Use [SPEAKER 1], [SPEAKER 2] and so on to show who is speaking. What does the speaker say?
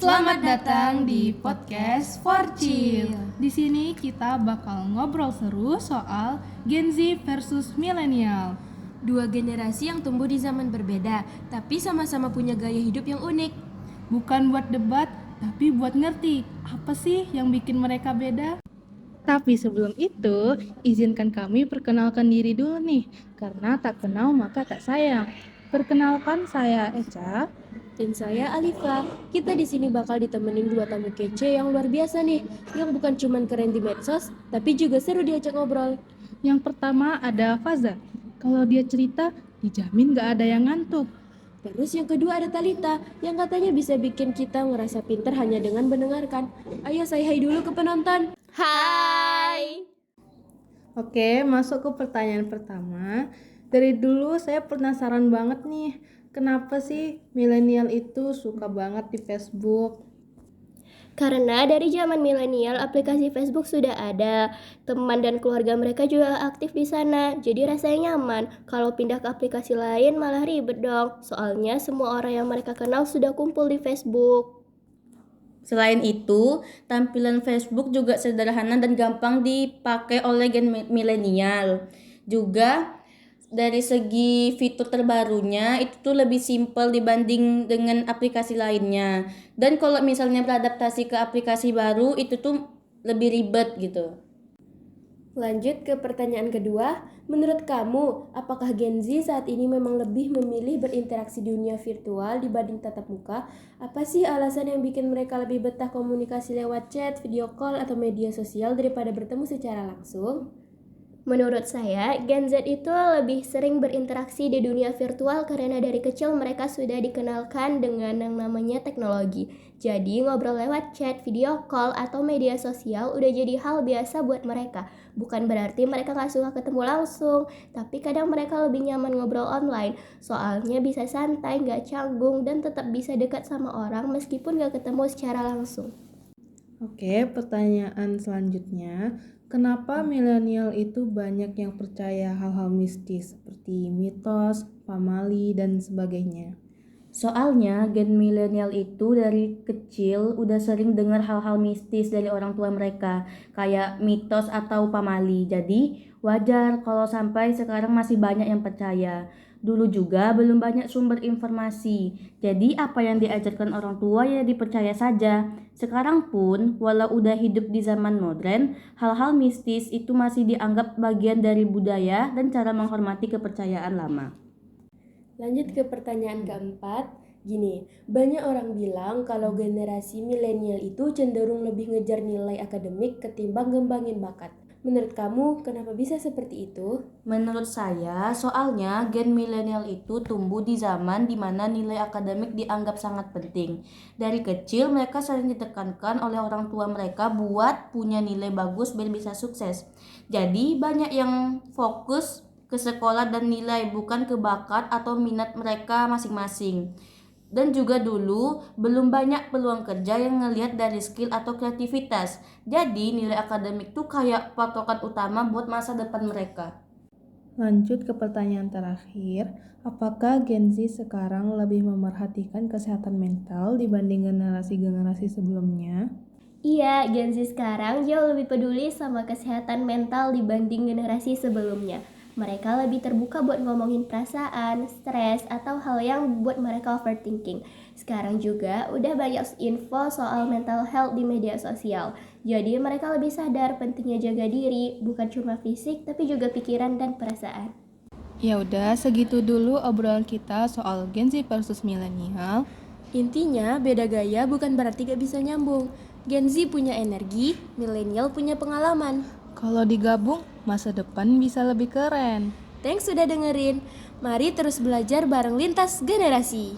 [SPEAKER 1] Selamat datang di podcast For Chill. Di sini kita bakal ngobrol seru soal Gen Z versus milenial.
[SPEAKER 2] Dua generasi yang tumbuh di zaman berbeda, tapi sama-sama punya gaya hidup yang unik.
[SPEAKER 1] Bukan buat debat, tapi buat ngerti apa sih yang bikin mereka beda. Tapi sebelum itu, izinkan kami perkenalkan diri dulu nih, karena tak kenal maka tak sayang. Perkenalkan, saya Eca.
[SPEAKER 2] Dan saya Alifa. Kita di sini bakal ditemenin dua tamu kece yang luar biasa nih, yang bukan cuman keren di medsos, tapi juga seru diajak ngobrol.
[SPEAKER 1] Yang pertama ada Faza. Kalau dia cerita, dijamin gak ada yang ngantuk.
[SPEAKER 2] Terus yang kedua ada Talita, yang katanya bisa bikin kita ngerasa pintar hanya dengan mendengarkan. Ayo say hi dulu ke penonton. Hai!
[SPEAKER 1] Oke, masuk ke pertanyaan pertama. Dari dulu saya penasaran banget nih, kenapa sih milenial itu suka banget di Facebook?
[SPEAKER 2] Karena dari zaman milenial aplikasi Facebook sudah ada, teman dan keluarga mereka juga aktif di sana, jadi rasanya nyaman. Kalau pindah ke aplikasi lain malah ribet dong, soalnya semua orang yang mereka kenal sudah kumpul di Facebook.
[SPEAKER 3] Selain itu, tampilan Facebook juga sederhana dan gampang dipakai oleh gen milenial. Juga dari segi fitur terbarunya itu tuh lebih simpel dibanding dengan aplikasi lainnya. Dan kalau misalnya beradaptasi ke aplikasi baru itu tuh lebih ribet gitu.
[SPEAKER 2] Lanjut ke pertanyaan kedua, menurut kamu, apakah Gen Z saat ini memang lebih memilih berinteraksi di dunia virtual dibanding tatap muka? Apa sih alasan yang bikin mereka lebih betah komunikasi lewat chat, video call, atau media sosial daripada bertemu secara langsung? Menurut saya, Gen Z itu lebih sering berinteraksi di dunia virtual karena dari kecil mereka sudah dikenalkan dengan yang namanya teknologi. Jadi ngobrol lewat chat, video call, atau media sosial udah jadi hal biasa buat mereka. Bukan berarti mereka gak suka ketemu langsung, tapi kadang mereka lebih nyaman ngobrol online. Soalnya bisa santai, gak canggung, dan tetap bisa dekat sama orang meskipun gak ketemu secara langsung.
[SPEAKER 1] Oke, pertanyaan selanjutnya, kenapa milenial itu banyak yang percaya hal-hal mistis seperti mitos, pamali, dan sebagainya?
[SPEAKER 3] Soalnya gen milenial itu dari kecil udah sering dengar hal-hal mistis dari orang tua mereka, kayak mitos atau pamali. Jadi wajar kalau sampai sekarang masih banyak yang percaya. Dulu juga belum banyak sumber informasi, jadi apa yang diajarkan orang tua ya dipercaya saja. Sekarang pun, walau udah hidup di zaman modern, hal-hal mistis itu masih dianggap bagian dari budaya dan cara menghormati kepercayaan lama.
[SPEAKER 2] Lanjut ke pertanyaan keempat. Gini, banyak orang bilang kalau generasi milenial itu cenderung lebih ngejar nilai akademik ketimbang ngembangin bakat. Menurut kamu, kenapa bisa seperti itu?
[SPEAKER 3] Menurut saya, soalnya gen milenial itu tumbuh di zaman di mana nilai akademik dianggap sangat penting. Dari kecil mereka sering ditekankan oleh orang tua mereka buat punya nilai bagus biar bisa sukses. Jadi banyak yang fokus ke sekolah dan nilai, bukan ke bakat atau minat mereka masing-masing. Dan juga dulu belum banyak peluang kerja yang ngelihat dari skill atau kreativitas. Jadi nilai akademik tuh kayak patokan utama buat masa depan mereka.
[SPEAKER 1] Lanjut ke pertanyaan terakhir, apakah Gen Z sekarang lebih memerhatikan kesehatan mental dibanding generasi-generasi sebelumnya?
[SPEAKER 2] Iya, Gen Z sekarang jauh lebih peduli sama kesehatan mental dibanding generasi sebelumnya. Mereka lebih terbuka buat ngomongin perasaan, stres, atau hal yang buat mereka overthinking. Sekarang juga udah banyak info soal mental health di media sosial. Jadi mereka lebih sadar pentingnya jaga diri, bukan cuma fisik tapi juga pikiran dan perasaan.
[SPEAKER 1] Ya udah, segitu dulu obrolan kita soal Gen Z versus milenial.
[SPEAKER 2] Intinya, beda gaya bukan berarti gak bisa nyambung. Gen Z punya energi, milenial punya pengalaman.
[SPEAKER 1] Kalau digabung, masa depan bisa lebih keren.
[SPEAKER 2] Thanks sudah dengerin. Mari terus belajar bareng lintas generasi.